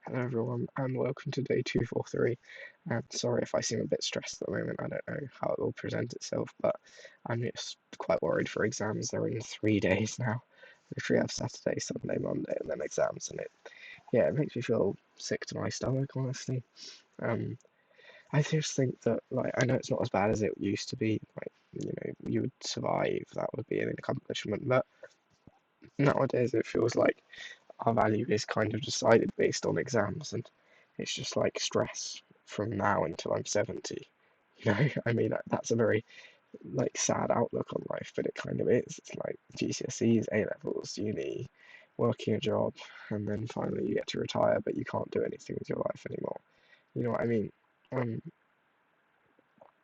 Hello everyone, and welcome to day 243. And sorry if I seem a bit stressed at the moment. I don't know how it will present itself, but I'm just quite worried for exams. They're in 3 days now. Literally have Saturday, Sunday, Monday, and then exams, and it makes me feel sick to my stomach, honestly. Um, I just think that, like, I know it's not as bad as it used to be. Like, you would survive. That would be an accomplishment, but nowadays it feels like our value is kind of decided based on exams, and it's just like stress from now until I'm 70. I mean, that's a very like sad outlook on life, but it kind of is. It's like GCSEs, A levels, uni, working a job, and then finally you get to retire, but you can't do anything with your life anymore. You know what I mean? Um,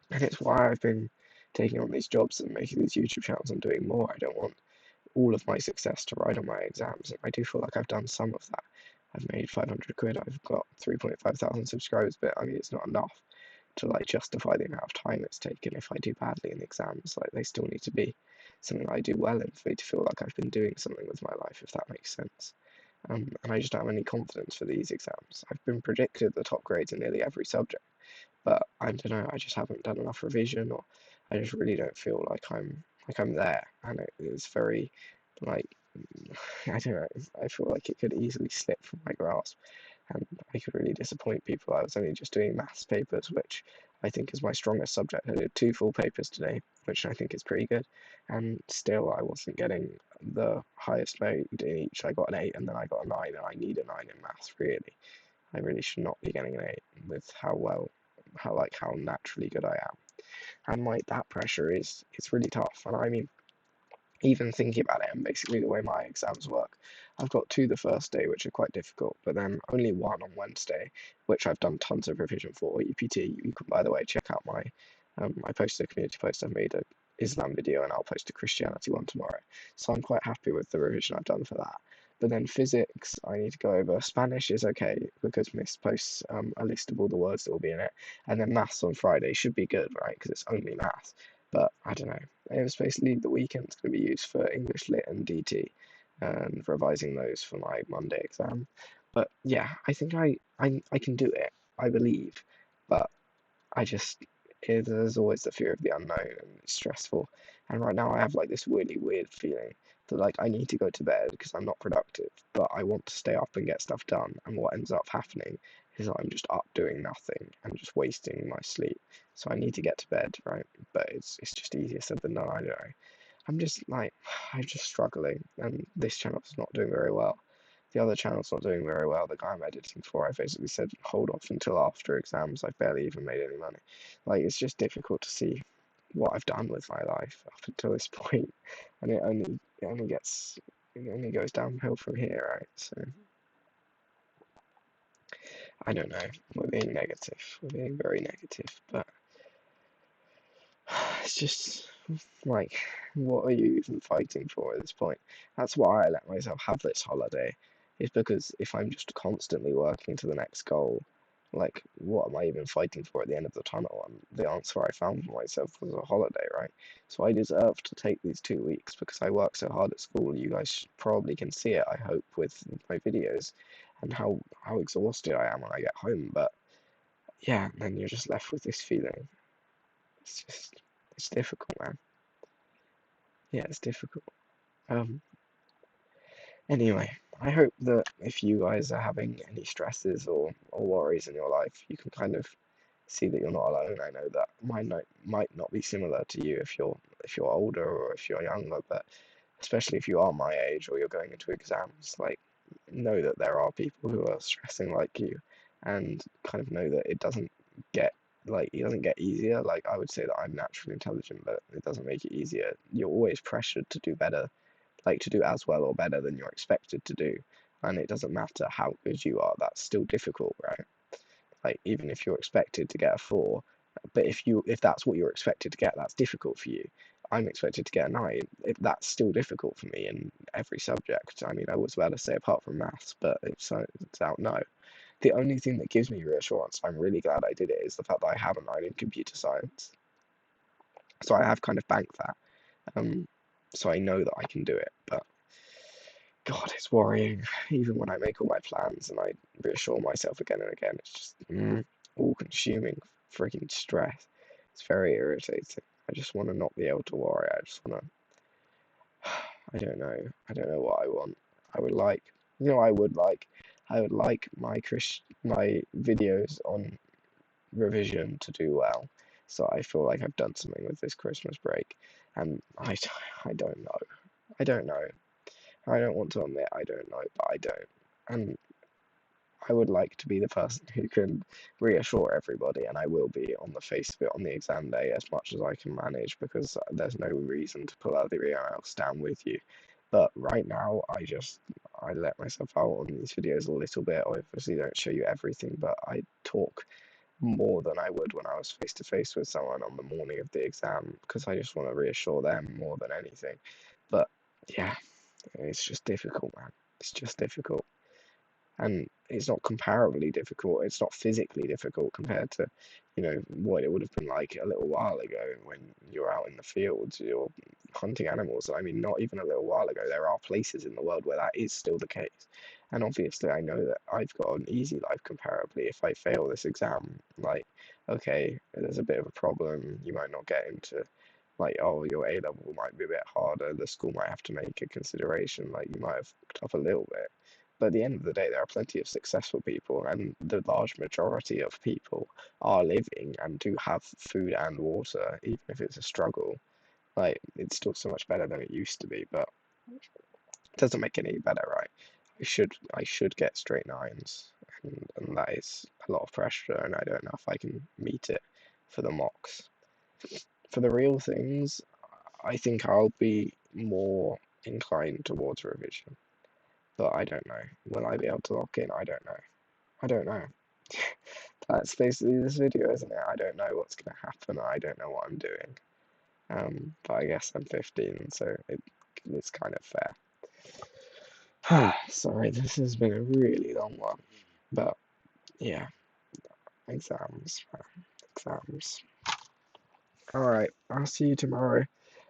and it's why I've been taking on these jobs and making these YouTube channels and doing more. I don't want all of my success to ride on my exams. And I do feel like I've done some of that. I've made 500 quid, I've got 3.5 thousand subscribers, but I mean, it's not enough to like justify the amount of time it's taken if I do badly in the exams. Like, they still need to be something that I do well in for me to feel like I've been doing something with my life, if that makes sense. And I just don't have any confidence for these exams. I've been predicted the top grades in nearly every subject, but I don't know, I just haven't done enough revision, or I just really don't feel like I'm there, and it's very like I don't know. I feel like it could easily slip from my grasp, and I could really disappoint people. I was only just doing maths papers, which I think is my strongest subject. I did two full papers today, which I think is pretty good, and still I wasn't getting the highest grade in each. I got an 8, and then I got a 9, and I need a 9 in maths, really. I really should not be getting an 8 with how naturally good I am. And like, that pressure is it's really tough. And I mean, even thinking about it, and basically the way my exams work, I've got two the first day, which are quite difficult, but then only one on Wednesday, which I've done tons of revision for. UPT, you can, by the way, check out my I posted a community post. I've made a Islam video, and I'll post a Christianity one tomorrow. So I'm quite happy with the revision I've done for that. But then physics, I need to go over. Spanish is okay because Miss posts a list of all the words that will be in it, and then maths on Friday should be good, right? Because it's only maths. But I don't know. It was basically the weekend's going to be used for English Lit and DT, and revising those for my Monday exam. But yeah, I think I can do it. I believe, but there's always the fear of the unknown, and it's stressful. And right now I have like this really weird feeling that like I need to go to bed because I'm not productive, but I want to stay up and get stuff done. And what ends up happening is I'm just up doing nothing and just wasting my sleep. So I need to get to bed, right? But it's just easier said than done. I don't know. I'm just like I'm just struggling, and this channel's not doing very well. The other channel's not doing very well. The guy I'm editing for, I basically said hold off until after exams. I've barely even made any money. Like, it's just difficult to see what I've done with my life up until this point, and it only goes downhill from here, right? So I don't know. We're being negative. We're being very negative, but it's just like, what are you even fighting for at this point? That's why I let myself have this holiday, is because if I'm just constantly working to the next goal, like, what am I even fighting for at the end of the tunnel? And the answer I found for myself was a holiday, right? So I deserve to take these 2 weeks because I work so hard at school. You guys probably can see it, I hope, with my videos, and how exhausted I am when I get home. But yeah, then you're just left with this feeling. It's just, it's difficult, man. Yeah, it's difficult. Um, anyway, I hope that if you guys are having any stresses or worries in your life, you can kind of see that you're not alone. I know that might not be similar to you if you're older or if you're younger, but especially if you are my age or you're going into exams, like, know that there are people who are stressing like you, and kind of know that get it doesn't get easier. Like, I would say that I'm naturally intelligent, but it doesn't make it easier. You're always pressured to do better, like to do as well or better than you're expected to do. And it doesn't matter how good you are, that's still difficult, right? Like, even if you're expected to get a 4, but if that's what you're expected to get, that's difficult for you. I'm expected to get a 9. That's still difficult for me in every subject. I mean, I was about to say apart from maths, but it's out no. The only thing that gives me reassurance, I'm really glad I did it, is the fact that I have a 9 in computer science. So I have kind of banked that. Um, so I know that I can do it, but God, it's worrying. Even when I make all my plans and I reassure myself again and again, it's just all-consuming freaking stress. It's very irritating. I just want to not be able to worry. I just want to. I don't know. I don't know what I want. I would like, I would like. I would like my videos on revision to do well. So I feel like I've done something with this Christmas break, and I don't know. I don't know. I don't want to admit I don't know, but I don't. And I would like to be the person who can reassure everybody, and I will be on the face of it on the exam day as much as I can manage because there's no reason to pull out the else stand with you. But right now, I let myself out on these videos a little bit. I obviously don't show you everything, but I talk more than I would when I was face to face with someone on the morning of the exam because I just want to reassure them more than anything. But yeah, it's just difficult, man. It's just difficult. And it's not comparably difficult. It's not physically difficult compared to, what it would have been like a little while ago when you're out in the fields, you're hunting animals. I mean, not even a little while ago. There are places in the world where that is still the case. And obviously, I know that I've got an easy life comparably. If I fail this exam, like, okay, there's a bit of a problem. You might not get into like, oh, your A level might be a bit harder. The school might have to make a consideration. Like, you might have fucked up a little bit. But at the end of the day, there are plenty of successful people, and the large majority of people are living and do have food and water, even if it's a struggle. Like, it's still so much better than it used to be, but it doesn't make it any better, right? I should get straight nines, and that is a lot of pressure, and I don't know if I can meet it for the mocks. For the real things, I think I'll be more inclined towards revision, but I don't know. Will I be able to lock in? I don't know. I don't know. That's basically this video, isn't it? I don't know what's going to happen. I don't know what I'm doing. But I guess I'm 15, so it's kind of fair. Sorry, this has been a really long one. But yeah, exams, man. Exams. Alright, I'll see you tomorrow.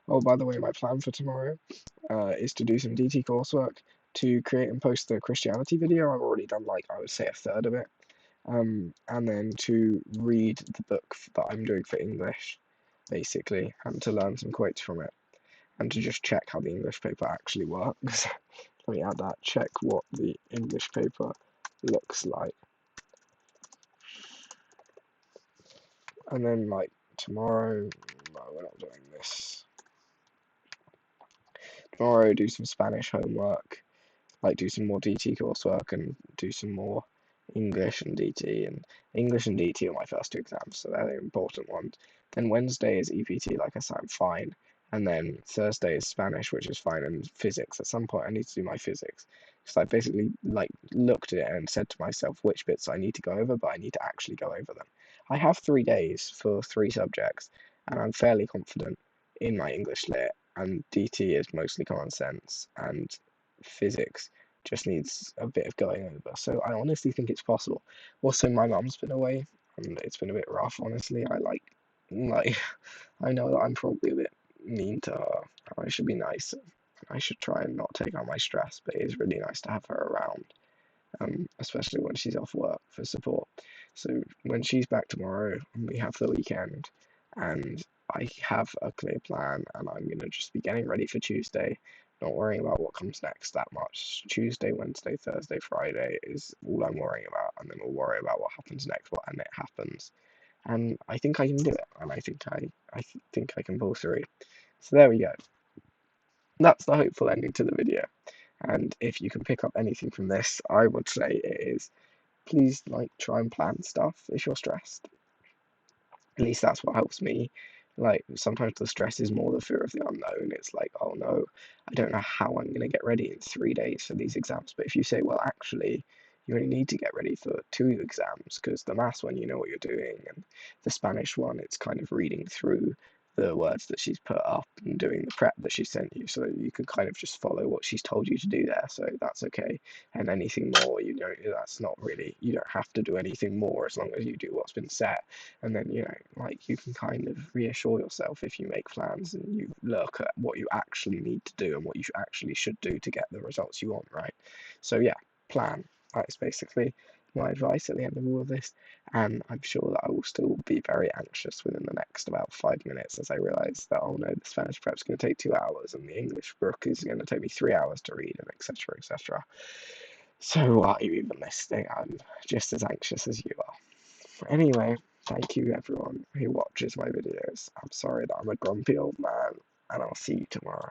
Oh, by the way, my plan for tomorrow is to do some DT coursework to create and post the Christianity video. I've already done, like, I would say a third of it. And then to read the book that I'm doing for English, basically, and to learn some quotes from it, and to just check how the English paper actually works. Let me add that. Check what the English paper looks like. And then, like, tomorrow, no, we're not doing this. Tomorrow, do some Spanish homework, like do some more DT coursework and do some more English and DT. And English and DT are my first two exams, so they're the important ones. Then Wednesday is EPT, like I said, I'm fine. And then Thursday is Spanish, which is fine, and physics. At some point, I need to do my physics because I basically like looked at it and said to myself which bits I need to go over, but I need to actually go over them. I have 3 days for 3 subjects, and I'm fairly confident in my English lit, and DT is mostly common sense, and physics just needs a bit of going over. So I honestly think it's possible. Also, my mum's been away, and it's been a bit rough. Honestly, like I know that I'm probably a bit mean to her. I should be nice. I should try and not take on my stress, but it is really nice to have her around, especially when she's off work for support. So when she's back tomorrow, we have the weekend, and I have a clear plan, and I'm gonna just be getting ready for Tuesday, not worrying about what comes next that much. Tuesday, Wednesday, Thursday, Friday is all I'm worrying about, and then we'll worry about what happens next, when it happens. And I think I can do it, and I think I can pull through. So there we go. That's the hopeful ending to the video. And if you can pick up anything from this, I would say it is please like try and plan stuff if you're stressed. At least that's what helps me. Like sometimes the stress is more the fear of the unknown. It's like, oh no, I don't know how I'm gonna get ready in 3 days for these exams. But if you say, well, actually, you only need to get ready for 2 exams because the maths one, you know what you're doing, and the Spanish one, it's kind of reading through the words that she's put up and doing the prep that she sent you, so you can kind of just follow what she's told you to do there. So that's okay. And anything more, that's not really, you don't have to do anything more as long as you do what's been set. And then, like you can kind of reassure yourself if you make plans and you look at what you actually need to do and what you actually should do to get the results you want, right? So yeah, plan. That's basically my advice at the end of all of this. And I'm sure that I will still be very anxious within the next about 5 minutes as I realise that, oh no, the Spanish prep's going to take 2 hours and the English book is going to take me 3 hours to read, and etc. etc. So why even listening? I'm just as anxious as you are. Anyway, thank you everyone who watches my videos. I'm sorry that I'm a grumpy old man, and I'll see you tomorrow.